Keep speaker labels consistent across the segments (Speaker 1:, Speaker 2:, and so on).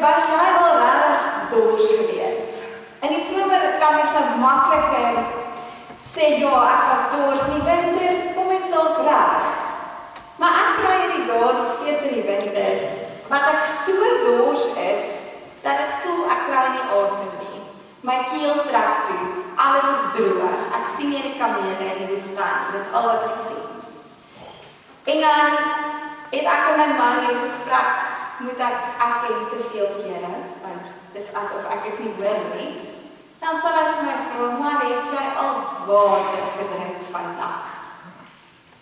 Speaker 1: Was jy al regtig dors gewees? In die somer kan mens nou makliker sê, ja, ek was dors in die winter, kom mens self reg. Maar ek kry hierdie dae nog steeds in die winter, wat ek so dors is, dat ek voel ek kry nie asem nie. My keel trek toe, alles is droog, ek sien nie die kamele in die woestyn, dis al wat ek sien. En dan het ek en my man in gesprek, moet ek nie te veel kere, want dit is asof ek het nie hoor nie. Dan sal ek my vra, maar het jy al water gedrink vandag?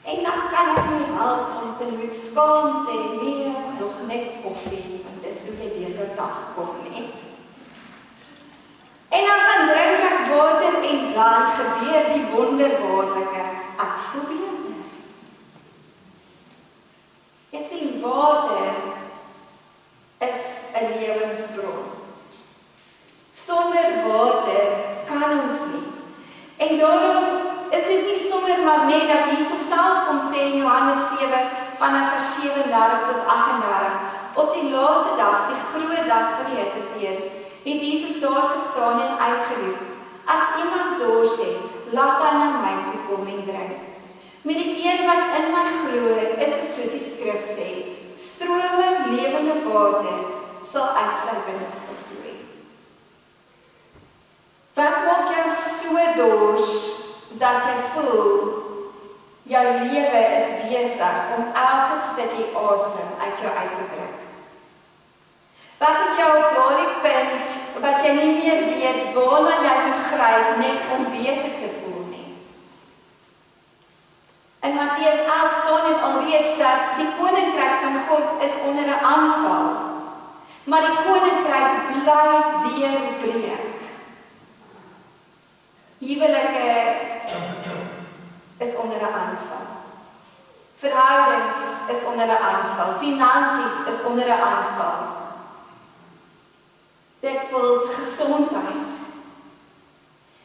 Speaker 1: En dan kan ek nie help om te moet skaam sê, nee, nog net koffie, want dit is hoe jy deze dag kom nie. En dan gaan drink ek water en dan gebeur die wonderbaarlike, ek voel beter. Jy sien, water is 'n lewensbron. Sonder water kan ons nie. En daarom is dit nie sommer maar net dat Jesus self kom sê in Johannes 7 vanaf vers 37 tot 38. Op die laaste dag, die groot dag van die Hittefees, het Jesus daar gestaan en uitgeroep: As iemand dors het, laat hy na my toe kom en drink. Met die een wat in my glo, is dit soos die skrif sê, strome lewende water sal uit sy binneste vloei. Wat maak jou so dors dat jy voel jou lewe is besig om elke stukkie asem uit jou uit te druk? Wat het jou op daardie punt wat jy nie meer weet waarna jy moet gryp net om beter te voel nie? In Matteus 11 staan dit alreeds dat die koninkryk van God is onder 'n aanval, maar die koninkryk bly deurbreek. Huwelike is onder 'n aanval. Verhoudings is onder 'n aanval. Finansies is onder 'n aanval. Dit voels gesondheid.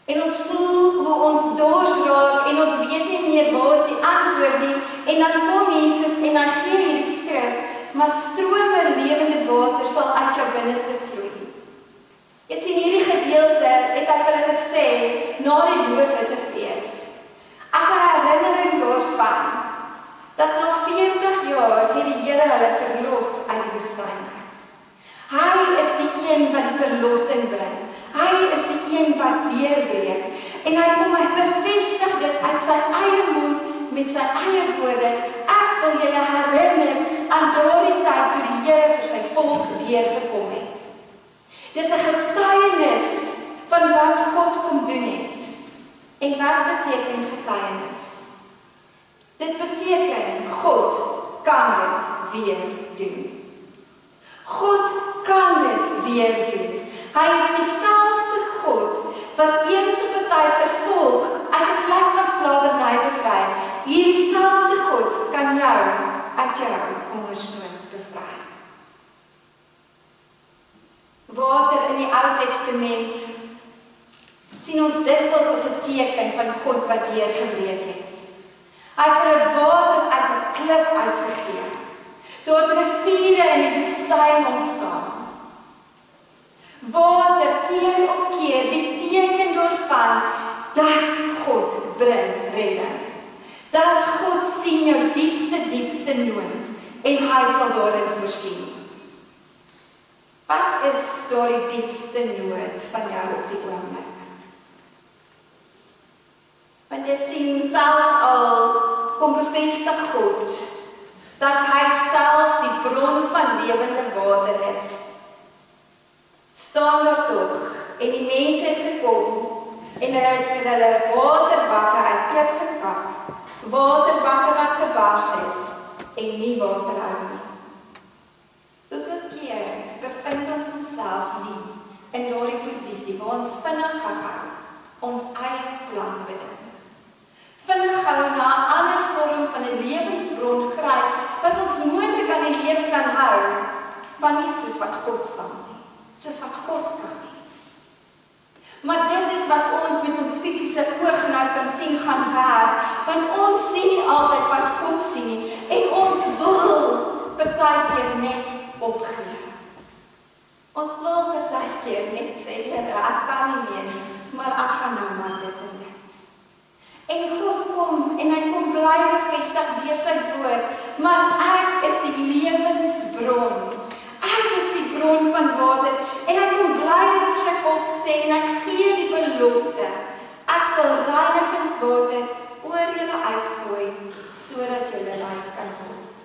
Speaker 1: En ons voel hoe ons dors raak en ons weet nie meer waar is die antwoord nie. En dan kom Jesus en dan gee hy die skrif, maar strome lewende water sal uit jou binneste vloei. Jy sien hierdie gedeelte het ek hulle gesê na die Loofhuttefees. As 'n herinnering daarvan dat na 40 jaar het die Here hulle verlos uit die woestyn. Hy is die een wat die verlossing bring. Hy is die een wat deurbreek. En hy kom hy bevestig dit uit sy eie mond met sy eie woorde. Ek wil julle herinner aan daardie tyd toe die Here vir sy volk deurgekom het. Dis 'n getuienis van wat God kom doen het. En wat beteken getuienis? Dit beteken God kan dit weer doen. God kan dit weer doen. Hy is dieselfde God wat eens op 'n tyd 'n volk uit 'n plek van slawerny bevry. Hierdie selfde God kan jou uit jou hongersnood bevry. Water in die Ou Testament sien ons dikwels as 'n teken van God wat deurgebreek het. Hy het vir water uit 'n klip uitgegee. Daar het riviere in die woestyn ontstaan. Water keer op keer die teken daarvan dat God bring redding. Dat God sien jou diepste nood en hy sal daarin voorsien. Wat is daardie diepste nood van jou op die oomblik? Want jy sien selfs al kom bevestig God dat hy self die bron van lewende water is. Staan daar tog en die mense het gekom en hulle het vir hulle waterbakke uit klip gekap, waterbakke wat gebars is en nie water hou nie. Hoeveel keer bevind ons onsself nie in daardie posisie waar ons vinnig gehou ons eie plan bedink. Vinnig gou na 'n ander vorm van 'n lewensbron gryp wat ons moontlik aan die lewe kan hou, maar nie soos wat God sal nie, soos wat God kan nie. Maar dit is wat ons met ons fisiese oog nou kan sien gaan werk, want ons sien nie altyd wat God sien nie, en ons wil partykeer net opgee. Ons wil partykeer net sê, Here, ek kan nie meer nie, maar ek gaan nou maar dit en dit. En God kom en hy kom bly bevestig deur sy woord, maar ek is die lewensbron. Ek is die bron van water en hy kom bly dit vir sy volk sê en hy gee die belofte. Ek sal reinigingswater oor julle uitgooi sodat julle rein kan word.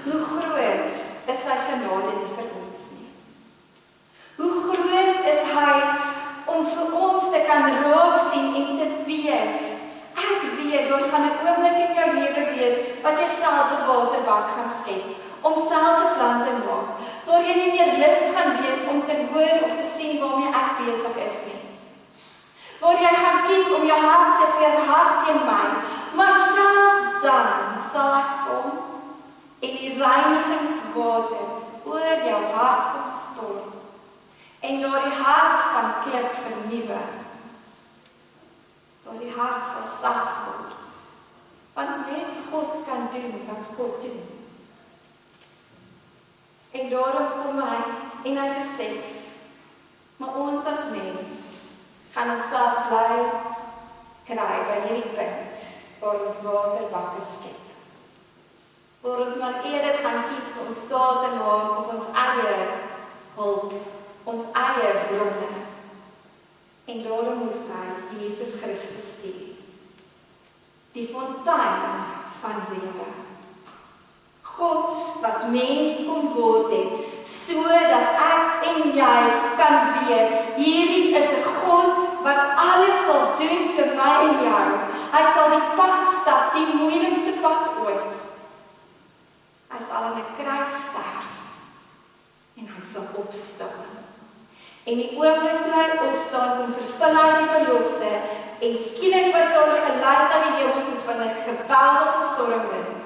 Speaker 1: Hoe groot is sy genade nie vir ons nie. Hoe groot is hy om vir ons te kan raak sien en te weet. Ek weet, daar gaan 'n oomblik in jou lewe wees wat jy self 'n waterbak gaan skep, om self 'n plan te maak, waar jy nie meer lus gaan wees om te hoor of te sien waarmee ek besig is nie. Waar jy gaan kies om jou hart te verhard teen my, maar selfs dan sal ek kom en die reinigingswater oor jou hart kom stort en daardie hart van klip vernuwe. Daardie hart sal sag word, want net God kan doen wat God doen. En daarom kom hy en hy besef, maar ons as mens gaan onsself bly kry by hierdie punt waar ons waterbakke skep. Waar ons maar eerder gaan kies om staat te maak op ons eie hulp, ons eie bronne. En daarom moes hy Jesus Christus stuur. Die fontein van lewe. God wat mens kom word het, sodat ek en jy kan weet, hierdie is 'n God wat alles sal doen vir my en jou. Hy sal die pad stap, die moeilikste pad ooit. Hy sal aan 'n kruis sterf en hy sal opstaan. En die oomblik toe hy opstaan, kom vervul hy die belofte en skielik was daar 'n geluid aan die hemel soos van 'n geweldige stormwind.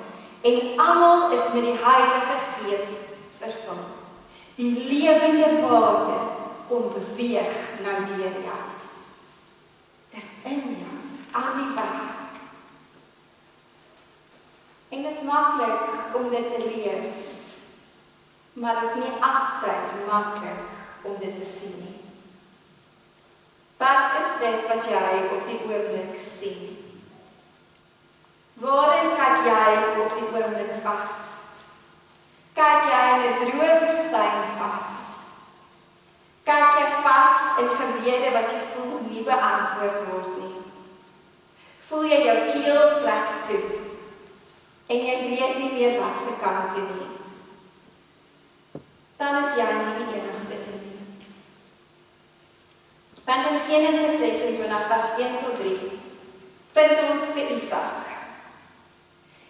Speaker 1: En almal is met die Heilige Gees vervul. Die lewende water kom beweeg nou deur jou. Dis in jou, aan die werk. En dit is maklik om dit te lees, maar dit is nie altyd maklik om dit te sien nie. Wat is dit wat jy op die oomblik sien? Waarin kyk jy op die oomblik vas? Kyk jy in 'n droë woestyn vas? Kyk jy vas in gebede wat jy voel nie beantwoord word nie? Voel jy jou keel plek toe en jy weet nie meer wat se kant toe nie? Dan is jy nie die enigste nie. Want in Genesis 26 vers 1 tot 3 vind ons vir Isak.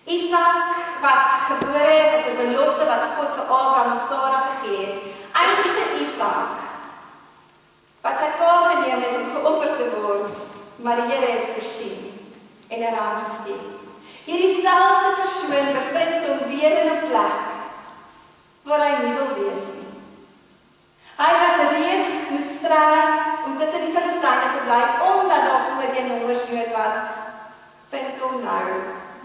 Speaker 1: Isak wat gebore is as 'n belofte wat God vir Abraham en Sara gegee het. Einste Isak wat sy pa geneem het om geoffer te word, maar die Here het voorsien en 'n ram gestuur. Hierdie selfde persoon bevind hom weer in 'n plek waar hy nie wil wees nie. Hy wat reeds moes stry om tussen die Filistyne te bly omdat daar voorheen hongersnood was, vind hom nou.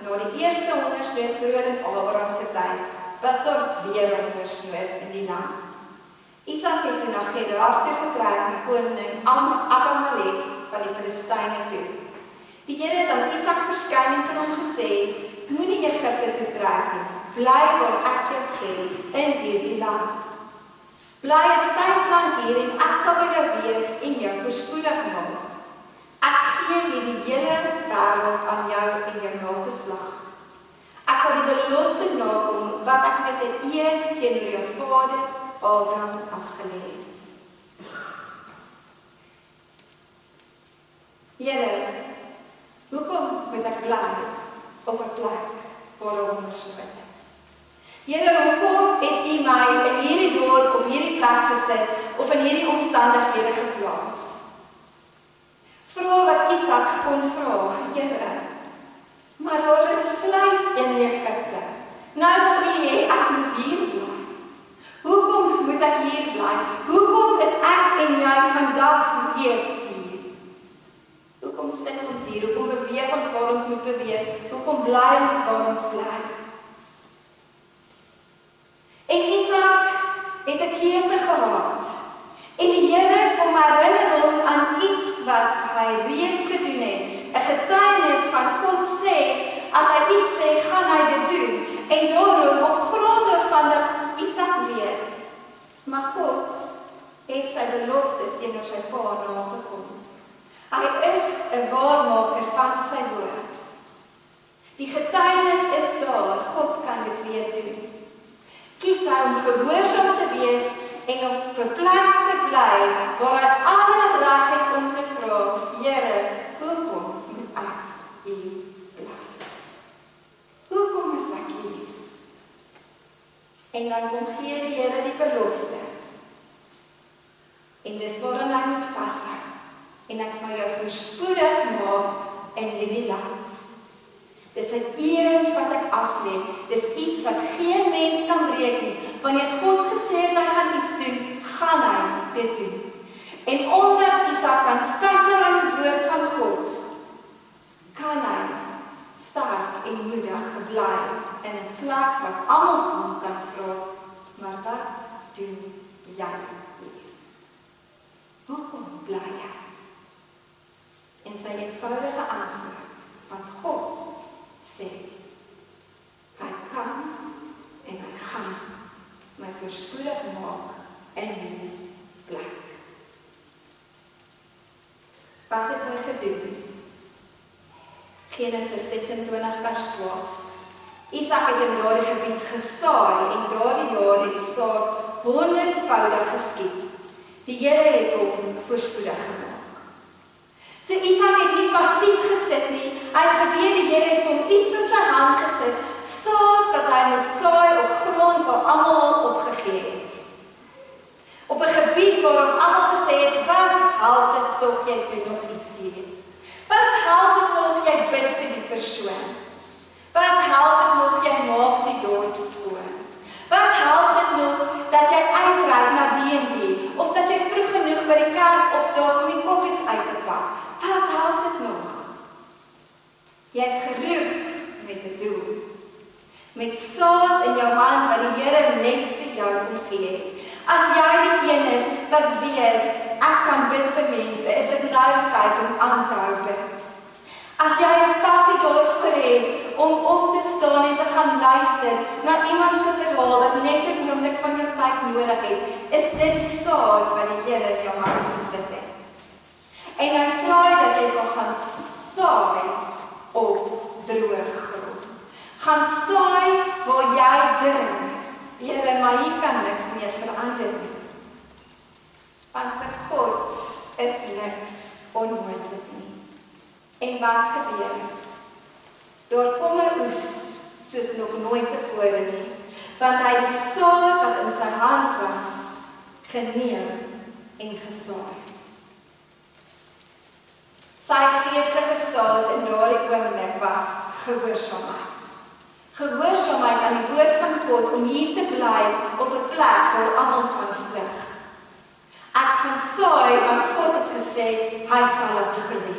Speaker 1: Na die eerste hongersnood vroeër in Abraham se tyd, was daar weer hongersnood in die land. Isak het toe na Gerar toe getrek, die koning Abimelek van die Filistyne toe. Die Here het aan Isak verskyn en vir hom gesê, moenie Egipte toe trek nie, bly waar ek jou sê, in hierdie land. Bly 'n tyd lang hier en ek sal by jou wees en jou voorspoedig maak. Ek gee hierdie hele wêreld aan jou en jou nageslag. Ek sal die belofte nakom wat ek met 'n eed teenoor jou vader Abraham afgelê het. Here, hoekom moet ek bly op 'n plek waar hongersnood is? Here, hoekom het U my in hierdie dorp op hierdie plek gesit of in hierdie omstandighede geplaas? Vra wat Isak kon vra, Here, maar daar is vleis in Egipte. Nou wil U hê ek moet hier bly. Hoekom moet ek hier bly? Hoekom is ek en jy vandag steeds hier? Hoekom sit ons hier? Hoekom beweeg ons waar ons moet beweeg? Hoekom bly ons waar ons bly? En Isak het 'n keuse gehad. hy reeds gedoen het. 'n Getuienis van God sê, as hy iets sê, gaan hy dit doen. En daarom, op gronde van dat Isak weet, maar God het sy beloftes teenoor sy pa nagekom. Hy is 'n waarmaker van sy woord. Die getuienis is daar, God kan dit weer doen. Kies hy om gehoorsaam te wees en op 'n plek te bly waar hy alle reg het om te vra, Here, hoekom moet ek hier bly? Hoekom is ek hier? En dan kom gee die Here die belofte. En dis waarin hy moet vashou. En ek sal jou voorspoedig maak in hierdie land. Dis 'n eed wat ek aflê. Dis iets wat geen mens kan breek nie. Wanneer God gesê het hy gaan iets doen, gaan hy dit doen. En omdat Isak kan vashou aan die woord van God, kan hy sterk en moedig bly in 'n plek wat almal hom kan vra, maar wat doen jy hier? Hoekom bly jy? En sy eenvoudige antwoord van God sê, hy kan en hy gaan my voorspoedig maak in hierdie plek. Wat het hy gedoen? Genesis 26 vers 12. Isak het in daardie gebied gesaai en daardie jaar het die saad 100voudig geskied. Die Here het hom voorspoedig gemaak. So Isak het nie passief gesit nie, hy het geweet die Here het hom iets in sy hand gesit, saad wat hy moet saai op grond waar almal opgegee het. Op 'n gebied waar almal gesê het, wat help dit tog jy doen nog iets hier? Wat help dit nog jy bid vir die persoon? Wat help dit nog jy maak die dorp skoon? Wat help dit nog dat jy uitreik na die en die? Of dat jy vroeg genoeg by die kerk opdaag om die koppies uit te pak? Wat help dit nog? Jy is geroep met 'n doel. Met saad in jou hand wat die Here net vir jou gegee het. As jy die een is wat weet, ek kan bid vir mense, is dit nou tyd om aan te hou bid. As jy 'n passie daarvoor het om op te staan en te gaan luister na iemand se verhaal wat net 'n oomblik van jou tyd nodig het, is dit die saad wat die Here in jou hart gesit het. En hy vra dat jy sal gaan saai op droë grond. Gaan saai waar jy dink, Here, maar hier kan niks meer verander nie. Want vir God is niks onmoontlik nie. En wat gebeur? Daar kom 'n oes soos nog nooit tevore nie, want hy die saad wat in sy hand was, geneem en gesaai. Sy geestelike saad in daardie oomblik was gehoorsaamheid. Gehoorsaamheid aan die woord van God om hier te bly op 'n plek waar almal van vlug. Ek gaan saai want God het gesê hy sal dit groei.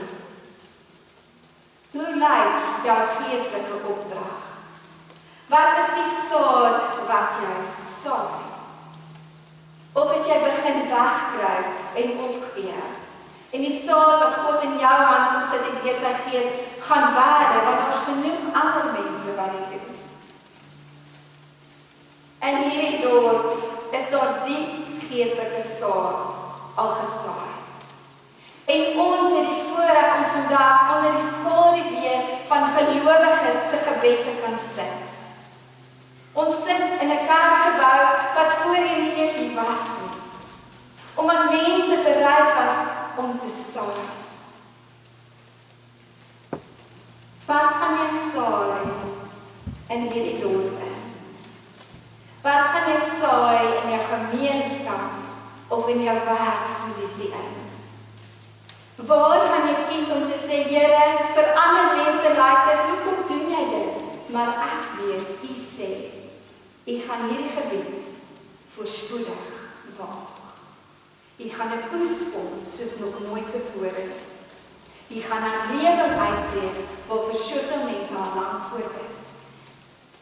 Speaker 1: Hoe lyk jou geestelike opdrag? Wat is die saad wat jy saai? Of het jy begin wegkruip en opgee? En die saad wat God in jou hand gesit het deur sy gees gaan waarde, want daar's genoeg ander mense wat dit doen. En hierdie dorp is daar die geestelike saad al gesaai. En ons het die voorreg om vandag onder die skaduwee van gelowiges se gebed te kan sit. Ons sit in 'n kerkgebou wat voorheen nie eers hier was nie. Omdat mense bereid was om te saai. Wat gaan jy saai in hierdie dorp? Wat gaan jy saai in jou gemeenskap of in jou werksposisie in? Waar gaan jy kies om te sê, Here, vir ander mense lyk dit, hoekom doen jy dit? Maar ek weet, U sê, U gaan hierdie gebied voorspoedig maak. U gaan 'n oes vorm soos nog nooit tevore. U gaan 'n lewe uitbreek waar vir soveel mense al lank voorbid.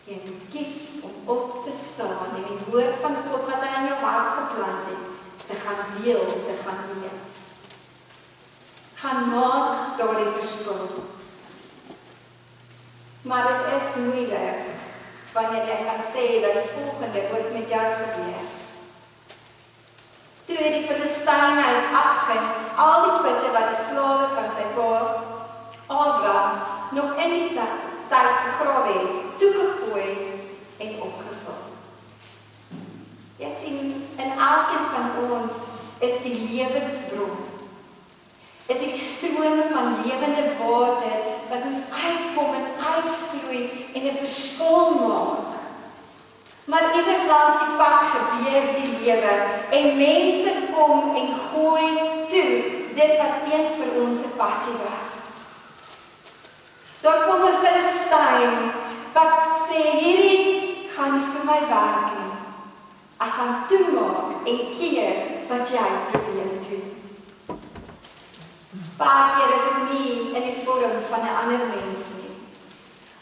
Speaker 1: Jy moet kies om op te staan en die woord van God wat hy in jou hart geplant het, te gaan deel, te gaan leef. gaan maak daardie verskil. Maar dit is moeilik wanneer jy kan sê dat die volgende ook met jou gebeur. Toe het die Filistyne uit afguns al die putte wat die slawe van sy pa Abraham nog in die tyd gegrawe het, toegegooi en opgevul. Jy sien, in elkeen van ons is die lewensbron, is die strome van lewende water wat moet uitkom en uitvloei en 'n verskil maak. Maar iewers langs die pad gebeur die lewe en mense kom en gooi toe dit wat eens vir ons 'n passie was. Daar kom 'n Filistyn wat sê hierdie gaan nie vir my werk nie. Ek gaan toemaak en keer wat jy probeer doen. Baie keer is dit nie in die vorm van 'n ander mens nie.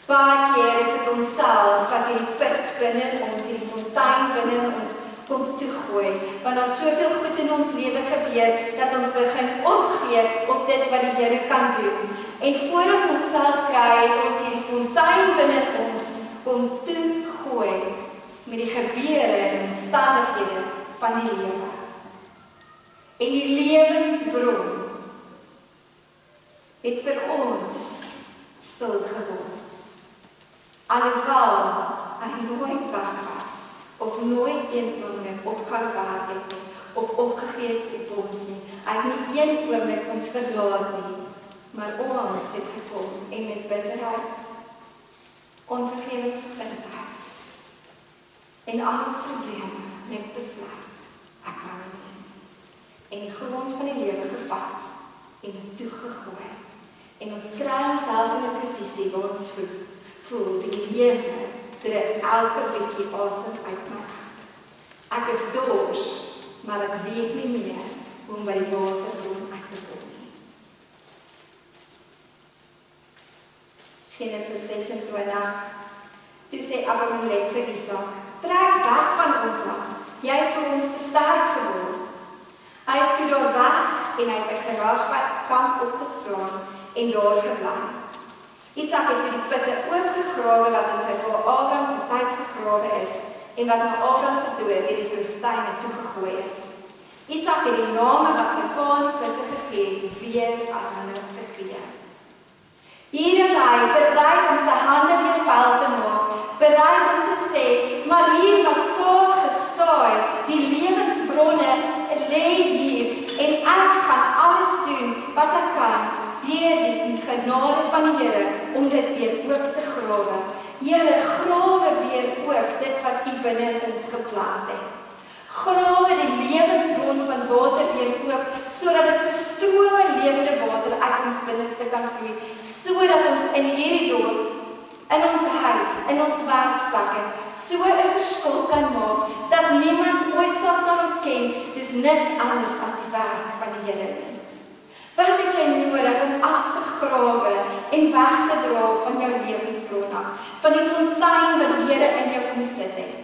Speaker 1: Baie keer is dit onsself wat hierdie put binne ons, hierdie fontein binne ons kom toegooi. Want daar soveel goed in ons lewe gebeur dat ons begin opgee op dit wat die Here kan doen. En voor ons onsself kry, het ons hierdie fontein binne ons kom toegooi met die gebeure en omstandighede van die lewe. En die lewensbron het vir ons stil geword. Alhoewel hy nooit weg was, of nooit een oomblik opgehou het, of opgegee het op ons nie. Hy het nie een oomblik ons verlaat nie, maar ons het gekom en met bitterheid, onvergewensgesindheid en al ons probleme net besluit, ek kan nie. En die grond van die lewe gevat en toegegooi. En ons kry onsself in 'n posisie waar ons voel die lewe druk elke bietjie asem uit my hart. Ek is dors, maar ek weet nie meer hoe om by die waterbron uit te kom nie. Genesis 26, toe sê Abimelek vir Isak, trek weg van ons af, jy het vir ons te sterk geword. Hy is toe daar weg en hy het by Geraskamp opgeslaan en daar gebly. Isak het toe die putte oopgegrawe wat in sy pa Abraham se tyd gegrawe is en wat na Abraham se dood deur die Filistyne toegegooi is. Isak het die name wat sy pa aan die putte gegee het weer aan hulle gegee. Hier is hy bereid om sy hande weer vuil te maak, bereid om te sê, maar hier was saad gesaai, die lewensbronne lê hier en ek gaan alles doen wat ek kan deur die genade van die Here om dit weer oop te grawe. Here, grawe weer oop dit wat U binne ons geplant het. Grawe die lewensbron van water weer oop, sodat dit so strome lewende water uit ons binneste kan vloei, sodat ons in hierdie dorp, in ons huis, in ons werkstakke, so 'n verskil kan maak, dat niemand ooit sal kan ontken, dis niks anders as die werk van die Here nie. Wat het jy nodig om af te grawe en weg te dra van jou lewensbron af, van die fontein wat die Here in jou kom sit het?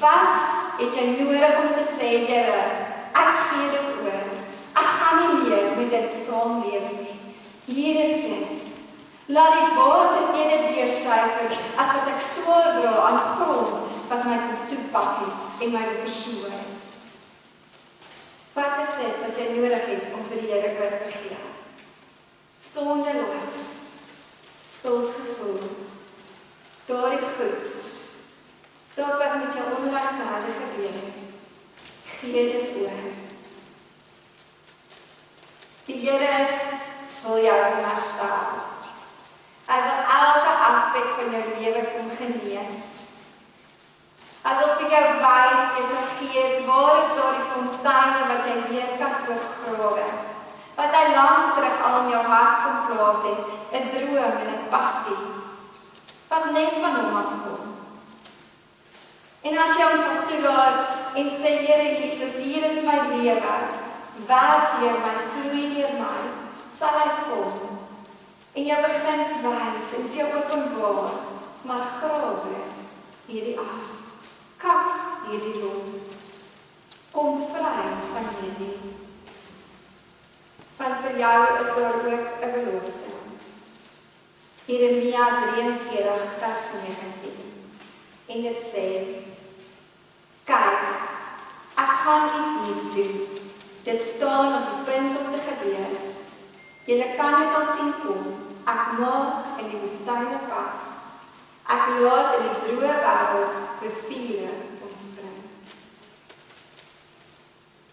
Speaker 1: Wat het jy nodig om te sê, Here, ek gee dit oor. Ek gaan nie meer met dit saamleef nie. Hier is dit. Laat die water dit deursyfer as wat ek swaar dra aan grond wat my kom toepak het en my versoor. Wat is dit wat jy nodig het om vir die Here oor te gee? Sondeloos, skuldgevoel, daardie goed, dalk wat met jou onregverdig gebeur het, gee dit oor. Die Here wil jou herstel. Hy wil elke aspek van jou lewe kom genees. Asof dit jou wys, is jou gees, waar is daardie fonteine wat jy weer kan oopgrawe? Wat hy lank terug al in jou hart kom plaas het, 'n droom en 'n passie, wat net van hom afkom. En as jy homself toelaat en sê, Here Jesus, hier is my lewe, werk deur my, vloei deur my, sal hy kom en jou begin wys en vir jou openbaar, maar grawe hierdie af, kap hierdie los, kom vry van hierdie, van vir jou is daar ook 'n belofte. Jeremia 43 vers 19. En dit sê: Kyk, ek gaan iets nuuts doen. Dit staan op die punt om te gebeur. Julle kan dit al sien kom. Ek maak in die woestyn 'n pad. Ek laat in die droë wêreld riviere ontspring.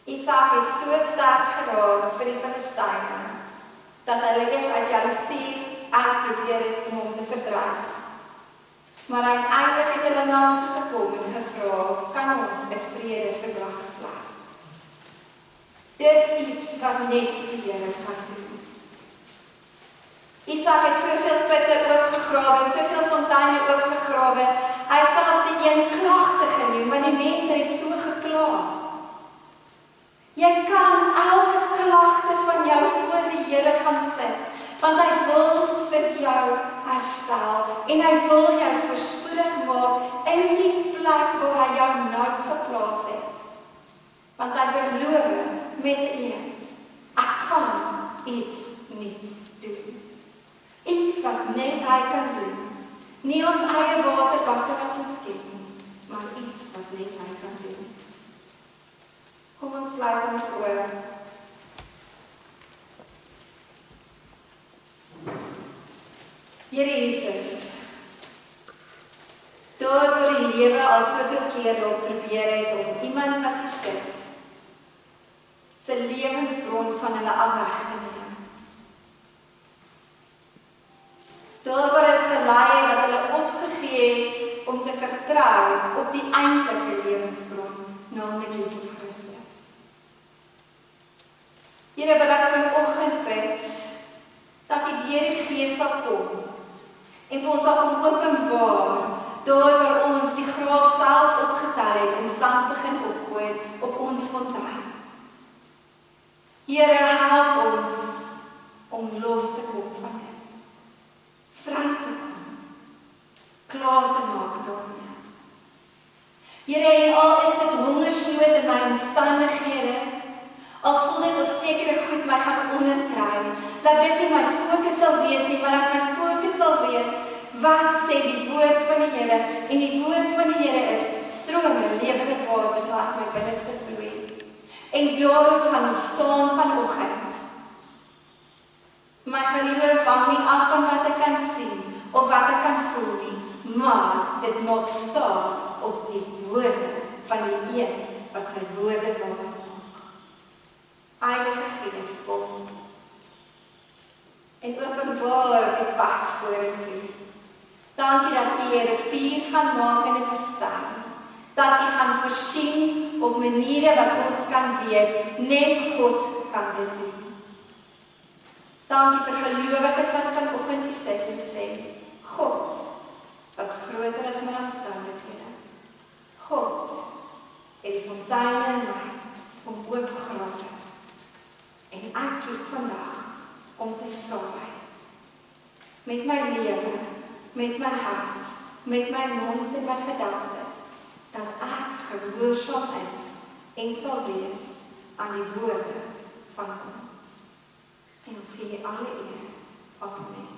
Speaker 1: Isak het so sterk geraak vir die Filistyne dat hulle eers uit jaloesie uitprobeer het om hom te verdryf. Maar uiteindelik het hulle na hom toe gekom en gevra, kan ons 'n vredeverdrag sluit? Dis iets wat net die Here kan doen. Isak het soveel putte oopgegrawe, soveel fonteine oopgegrawe. Hy het selfs die een klagte genoem, want die mense het so gekla. Jy kan elke klagte van jou voor die Here gaan sit, want hy wil vir jou herstel en hy wil jou voorspoedig maak in die plek waar hy jou nou geplaas het. Want hy beloof met 'n eed, ek gaan iets nuuts doen. Iets wat net hy kan doen. Nie ons eie waterbakke wat ons skep nie, maar iets wat net hy kan doen. Kom ons sluit ons oë. Here Jesus, daar waar die lewe al soveel keer wil probeer het om iemand wat versit, sy lewensbron van hulle afweg te neem. Daar waar het gelei het dat hulle opgegee het om te vertrou op die eintlike lewensbron, naamlik Jesus Christus. Here, wil ek vanoggend bid dat die Heilige Gees sal kom en vir ons sal kom openbaar daar waar ons die graaf self opgetel het en sand begin opgooi op ons fontein. Here, help ons om los te kom van dit. Vry te kom, klaar te maak daarmee. Here, en al is dit hongersnood in my omstandighede, al voel dit of sekere goed my gaan onderkry, dat dit nie my fokus sal wees nie, maar dat my fokus sal wees, wat sê die woord van die Here, en die woord van die Here is, strome lewende waters wat my binneste vloei. En daarop gaan ons staan vanoggend. My geloof hang nie af van wat ek kan sien, of wat ek kan voel nie, maar dit maak staan op die woorde van die Een wat sy woorde maak. Heilige Gees, kom en openbaar die pad vorentoe. Dankie dat U 'n rivier gaan maak in die woestyn, dat U gaan voorsien op maniere wat ons kan weet, net God kan dit doen. Dankie vir gelowiges wat vanoggend hier sit en sê, God was groter as my omstandighede. God het die fonteine in my om oopgegrawe. En ek kies vandag om te saai. Met my lewe, met my hart, met my mond en my gedagtes, dat ek gehoorsaam is en sal wees aan die woorde van God. En ons gee alle eer. Amen.